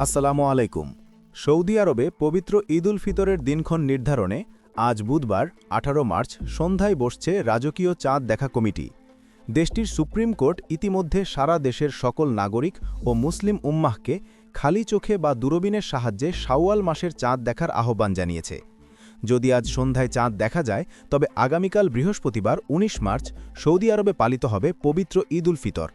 আসসালামু আলাইকুম। সৌদি আরবে পবিত্র ঈদ উল ফিতরের দিনক্ষণ নির্ধারণে আজ বুধবার ১৮ মার্চ সন্ধ্যায় বসছে রাজকীয় চাঁদ দেখা কমিটি। দেশটির সুপ্রিম কোর্ট ইতিমধ্যে সারা দেশের সকল নাগরিক ও মুসলিম উম্মাহকে খালি চোখে বা দূরবীনের সাহায্যে শাওয়াল মাসের চাঁদ দেখার আহ্বান জানিয়েছে। যদি আজ সন্ধ্যায় চাঁদ দেখা যায় তবে আগামীকাল বৃহস্পতিবার ১৯ মার্চ সৌদি আরবে পালিত হবে পবিত্র ঈদ উল ফিতর।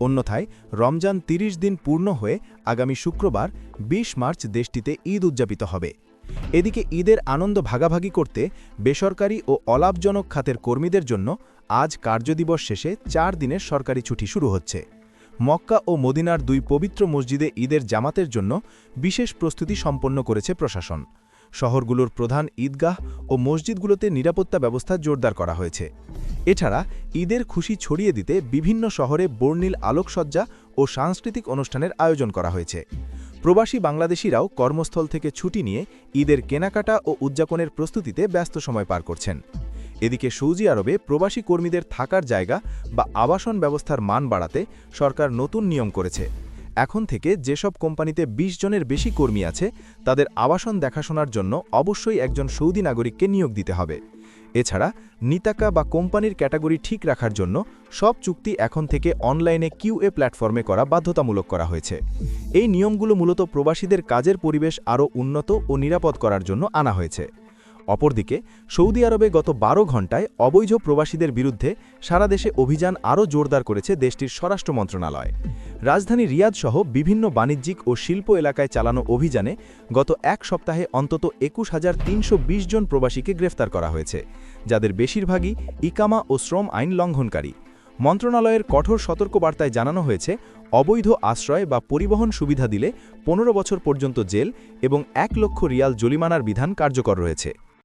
অন্যথায় রমজান ৩০ দিন পূর্ণ হয়ে আগামী শুক্রবার ২০ মার্চ দেশটিতে ঈদ উদযাপিত হবে। এদিকে ঈদের আনন্দ ভাগাভাগি করতে বেসরকারি ও অলাভজনক খাতের কর্মীদের জন্য আজ কার্যদিবস শেষে ৪ দিনের সরকারি ছুটি শুরু হচ্ছে। মক্কা ও মদিনার ২ পবিত্র মসজিদে ঈদের জামাতের জন্য বিশেষ প্রস্তুতি সম্পন্ন করেছে প্রশাসন। শহরগুলোর প্রধান ঈদগাহ ও মসজিদগুলোতে নিরাপত্তা ব্যবস্থা জোরদার করা হয়েছে। এছাড়া ঈদের খুশি ছড়িয়ে দিতে বিভিন্ন শহরে বর্ণিল আলোকসজ্জা ও সাংস্কৃতিক অনুষ্ঠানের আয়োজন করা হয়েছে। প্রবাসী বাংলাদেশিরাও কর্মস্থল থেকে ছুটি নিয়ে ঈদের কেনাকাটা ও উদযাপনের প্রস্তুতিতে ব্যস্ত সময় পার করছেন। এদিকে সৌদি আরবে প্রবাসী কর্মীদের থাকার জায়গা বা আবাসন ব্যবস্থার মান বাড়াতে সরকার নতুন নিয়ম করেছে। এখন থেকে যেসব কোম্পানিতে ২০ জনের বেশি কর্মী আছে তাদের আবাসন দেখাশোনার জন্য অবশ্যই একজন সৌদি নাগরিককে নিয়োগ দিতে হবে। এছাড়া নিতাকা বা কোম্পানির ক্যাটাগরি ঠিক রাখার জন্য সব চুক্তি এখন থেকে অনলাইনে কিউএ প্ল্যাটফর্মে করা বাধ্যতামূলক করা হয়েছে। এই নিয়মগুলো মূলত প্রবাসীদের কাজের পরিবেশ আরও উন্নত ও নিরাপদ করার জন্য আনা হয়েছে। অপরদিকে সৌদি আরবে গত ১২ ঘণ্টায় অবৈধ প্রবাসীদের বিরুদ্ধে সারা দেশে অভিযান আরও জোরদার করেছে দেশটির স্বরাষ্ট্র মন্ত্রণালয়। রাজধানী রিয়াদ সহ বিভিন্ন বাণিজ্যিক ও শিল্প এলাকায় চালানো অভিযানে গত এক সপ্তাহে অন্তত ২১,৩২০ জন প্রবাসীকে গ্রেফতার করা হয়েছে, যাদের বেশিরভাগই ইকামা ও শ্রম আইন লঙ্ঘনকারী। মন্ত্রণালয়ের কঠোর সতর্কবার্তায় জানানো হয়েছে, অবৈধ আশ্রয় বা পরিবহন সুবিধা দিলে ১৫ বছর পর্যন্ত জেল এবং ১ লক্ষ রিয়াল জরিমানার বিধান কার্যকর রয়েছে।